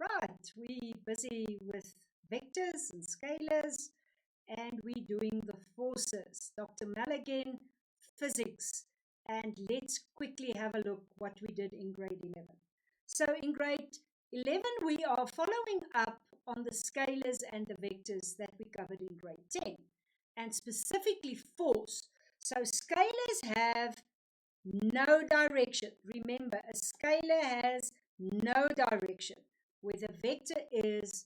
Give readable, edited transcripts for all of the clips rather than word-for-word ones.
Right, we're busy with vectors and scalars, and we're doing the forces. Dr. Maligan, physics, and let's quickly have a look what we did in grade 11. So in grade 11, we are following up on the scalars and the vectors that we covered in grade 10, and specifically force. So scalars have no direction. Remember, a scalar has no direction, where the vector is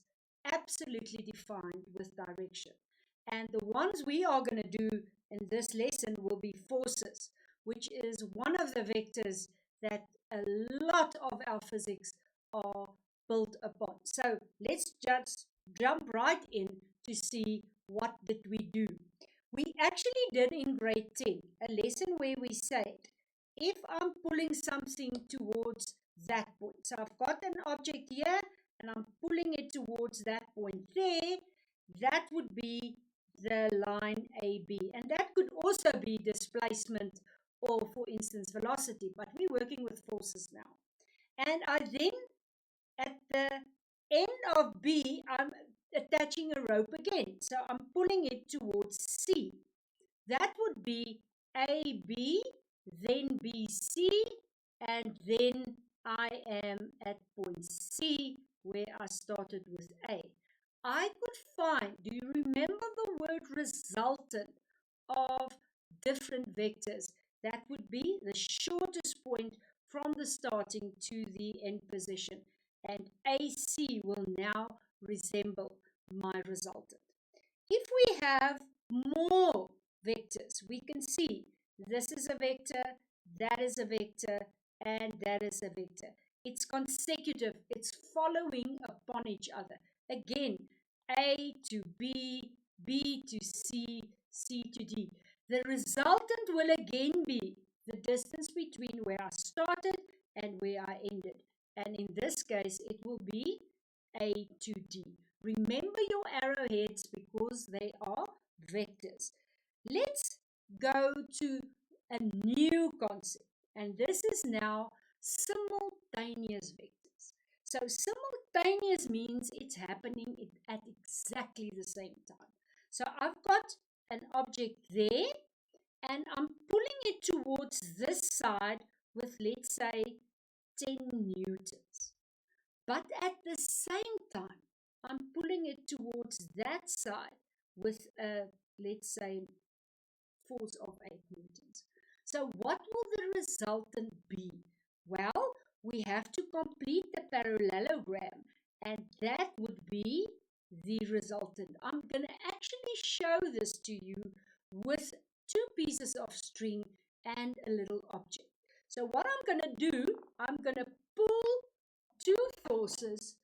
absolutely defined with direction. And the ones we are going to do in this lesson will be forces, which is one of the vectors that a lot of our physics are built upon. So let's just jump right in to see what did we do. We actually did in grade 10 a lesson where we said, if I'm pulling something towards that point, so I've got an object here and I'm pulling it towards that point there, that would be the line AB. And that could also be displacement or, for instance, velocity, but we're working with forces now. And I then, at the end of B, I'm attaching a rope again. So I'm pulling it towards C. That would be AB, then BC, and then I am at point C where I started with A. I could find, do you remember the word resultant of different vectors? That would be the shortest point from the starting to the end position. And AC will now resemble my resultant. If we have more vectors, we can see this is a vector, that is a vector, and that is a vector. It's consecutive, it's following upon each other. Again, A to B, B to C, C to D. The resultant will again be the distance between where I started and where I ended. And in this case, it will be A to D. Remember your arrowheads because they are vectors. Let's go to a new concept, and this is now simultaneous vectors. So simultaneous means it's happening at exactly the same time. So I've got an object there, and I'm pulling it towards this side with, let's say, 10 newtons. But at the same time, I'm pulling it towards that side with a, let's say, force of 8 newtons. So what will the resultant be? Well, we have to complete the parallelogram, and that would be the resultant. I'm going to actually show this to you with 2 pieces of string and a little object. So what I'm going to do, I'm going to pull 2 forces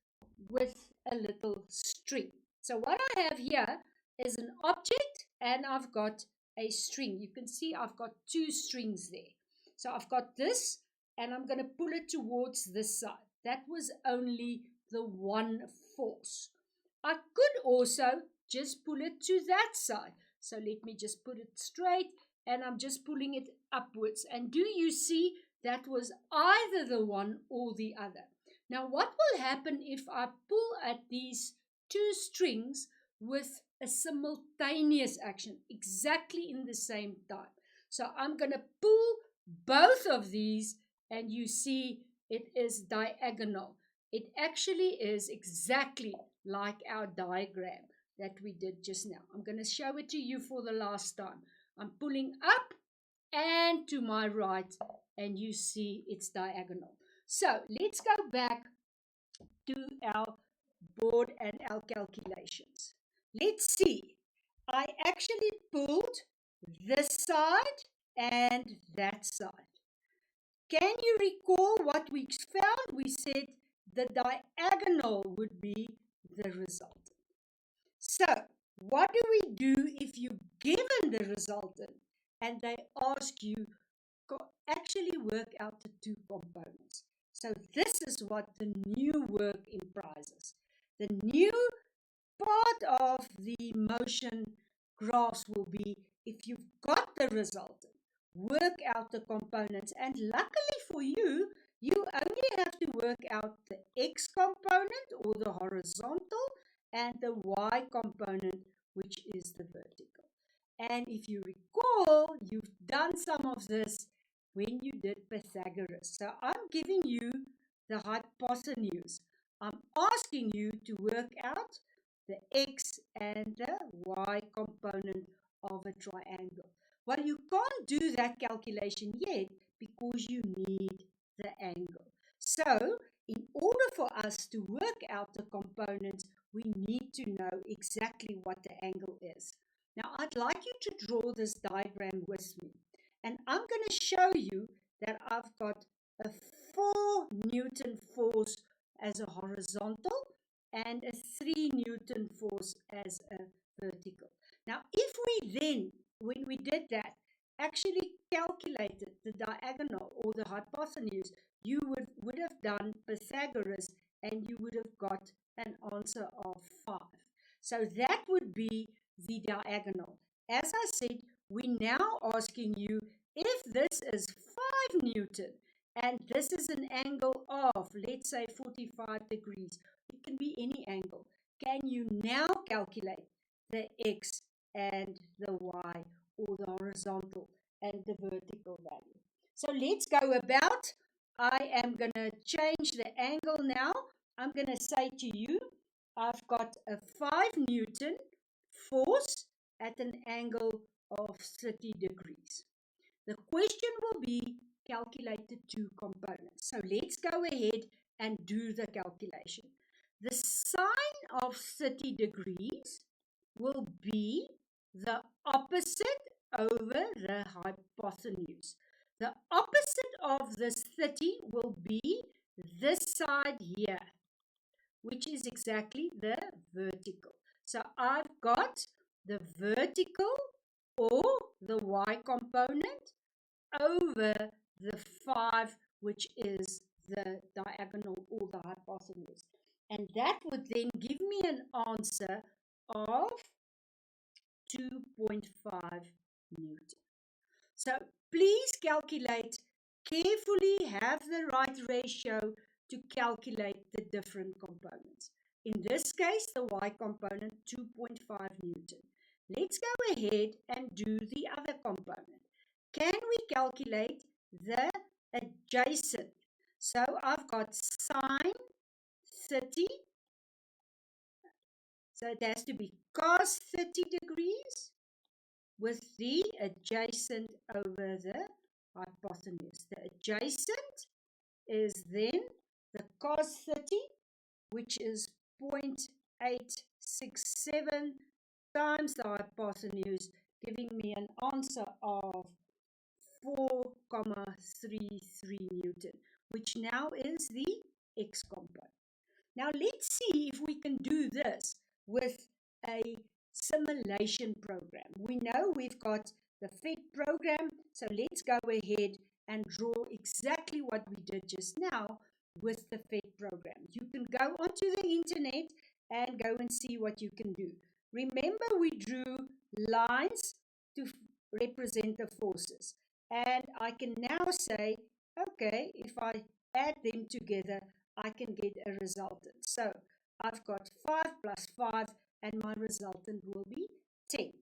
with a little string. So what I have here is an object and I've got a string. You can see I've got 2 strings there. So I've got this and I'm going to pull it towards this side. That was only the one force. I could also just pull it to that side. So let me just put it straight and I'm just pulling it upwards. And do you see that was either the one or the other? Now, what will happen if I pull at these 2 strings with a simultaneous action exactly in the same time? So I'm going to pull both of these and you see it is diagonal. It actually is exactly like our diagram that we did just now. I'm going to show it to you for the last time. I'm pulling up and to my right and you see it's diagonal. So let's go back to our board and our calculations. Let's see. I actually pulled this side and that side. Can you recall what we found? We said the diagonal would be the result. So what do we do if you're given the resultant and they ask you actually work out the 2 components? So this is what the new work implies. The new part of the motion graphs will be, if you've got the resultant, work out the components. And luckily for you, You only have to work out the x component or the horizontal and the y component, which is the vertical. And if you recall, you've done some of this when you did Pythagoras. So I'm giving you the hypotenuse. I'm asking you to work out the x and the y component of a triangle. Well, you can't do that calculation yet because you need the angle. So, in order for us to work out the components, we need to know exactly what the angle is. Now, I'd like you to draw this diagram with me. And I'm going to show you that I've got a 4 Newton force as a horizontal and a 3 Newton force as a vertical. Now, if we then, when we did that, actually calculated the diagonal or the hypotenuse, you would have done Pythagoras and you would have got an answer of 5. So that would be the diagonal. As I said, we're now asking you if this is 5 Newton and this is an angle of, let's say, 45 degrees. It can be any angle. Can you now calculate the x and the y, or the horizontal and the vertical value? So let's go about. I am going to change the angle now. I'm going to say to you, I've got a 5 Newton force at an angle of 30 degrees. The question will be calculate the two components. So let's go ahead and do the calculation. The sine of 30 degrees will be the opposite over the hypotenuse. The opposite of this 30 will be this side here, which is exactly the vertical. So I've got the vertical or the y component over the 5, which is the diagonal or the hypotenuse. And that would then give me an answer of 2.5 Newton. So please calculate carefully, have the right ratio to calculate the different components. In this case, the y component, 2.5 Newton. Let's go ahead and do the other component. Can we calculate the adjacent? So I've got sine 30. So it has to be cos 30 degrees with the adjacent over the hypotenuse. The adjacent is then the cos 30, which is 0.867 times the hypotenuse, giving me an answer of 4,33 Newton, which now is the x component. Now let's see if we can do this with a simulation program. We know we've got the PhET program, so let's go ahead and draw exactly what we did just now with the PhET program. You can go onto the internet and go and see what you can do. Remember, we drew lines to represent the forces. And I can now say, okay, if I add them together, I can get a resultant. So I've got 5 plus 5, and my resultant will be 10.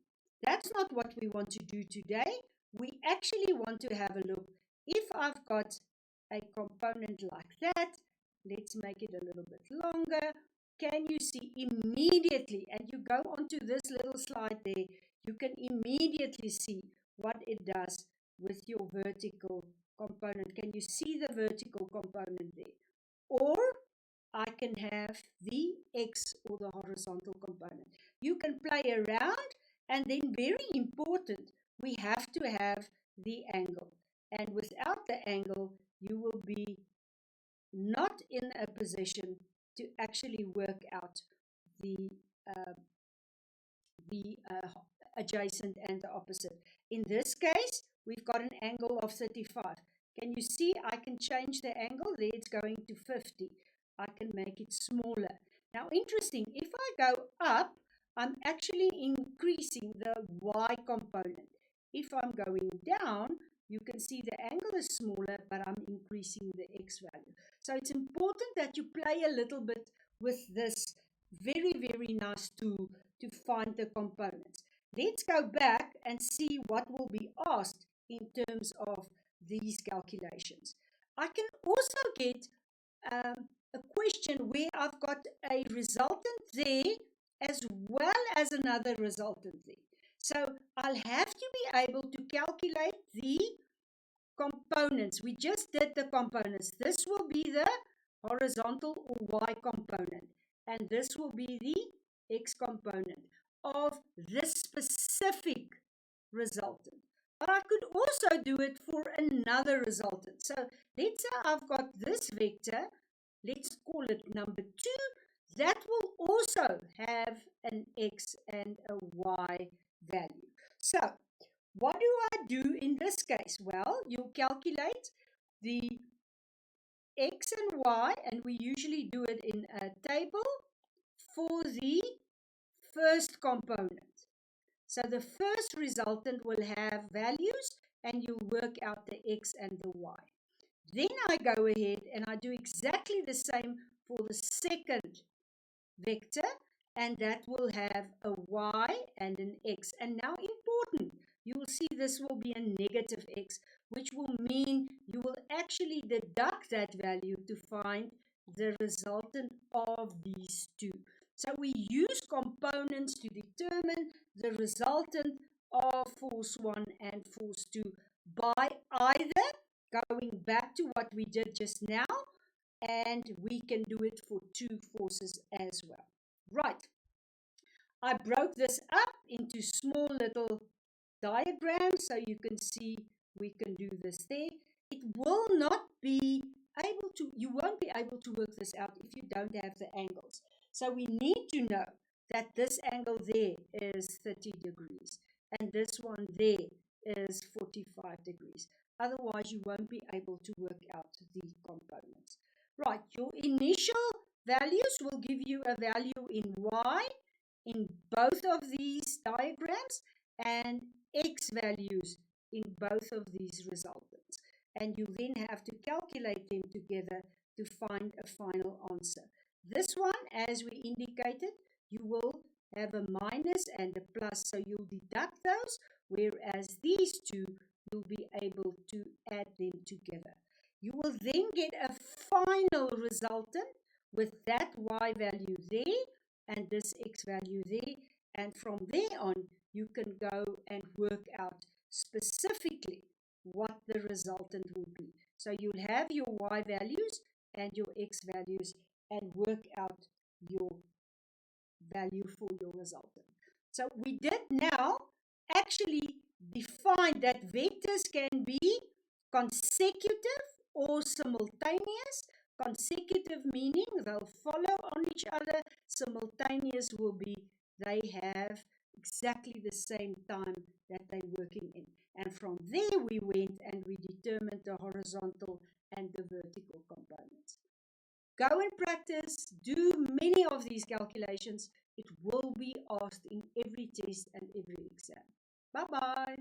That's not what we want to do today. We actually want to have a look. If I've got a component like that, let's make it a little bit longer. Can you see immediately, and you go onto this little slide there, you can immediately see what it does with your vertical component. Can you see the vertical component there? Or I can have the x or the horizontal component. You can play around, and then very important, we have to have the angle. And without the angle, you will be not in a position to actually work out the adjacent and the opposite. In this case, we've got an angle of 35. Can you see I can change the angle? There it's going to 50. I can make it smaller. Now, interesting, if I go up, I'm actually increasing the y component. If I'm going down, you can see the angle is smaller, but I'm increasing the x value. So it's important that you play a little bit with this very, very nice tool to find the components. Let's go back and see what will be asked in terms of these calculations. I can also get a question where I've got a resultant there as well as another resultant there. So I'll have to be able to calculate the components. We just did the components. This will be the horizontal or y component, and this will be the x component of this specific resultant. But I could also do it for another resultant. So let's say I've got this vector, let's call it number 2, that will also have an x and a y value. So what do I do in this case? Well, you'll calculate the x and y, and we usually do it in a table for the first component. So the first resultant will have values, and you work out the x and the y. Then I go ahead and I do exactly the same for the second vector, and that will have a y and an x. And now important, you will see this will be a negative x, which will mean you will actually deduct that value to find the resultant of these two. So we use components to determine the resultant of force 1 and force 2 by either going back to what we did just now, and we can do it for 2 forces as well. Right. I broke this up into small little diagrams so you can see we can do this there. It will not be able to, you won't be able to work this out if you don't have the angles. So we need to know that this angle there is 30 degrees and this one there is 45 degrees. Otherwise, you won't be able to work out the components. Right, your initial values will give you a value in y in both of these diagrams and x values in both of these resultants. And you then have to calculate them together to find a final answer. This one, as we indicated, you will have a minus and a plus, so you'll deduct those, whereas these two, you'll be able to add them together. You will then get a final resultant with that y value there and this x value there, and from there on you can go and work out specifically what the resultant will be. So you'll have your y values and your x values and work out your value for your resultant. So we did now actually define that vectors can be consecutive or simultaneous. Consecutive meaning they'll follow on each other. Simultaneous will be they have exactly the same time that they're working in. And from there we went and we determined the horizontal and the vertical components. Go and practice, do many of these calculations. It will be asked in every test and every exam. Bye-bye.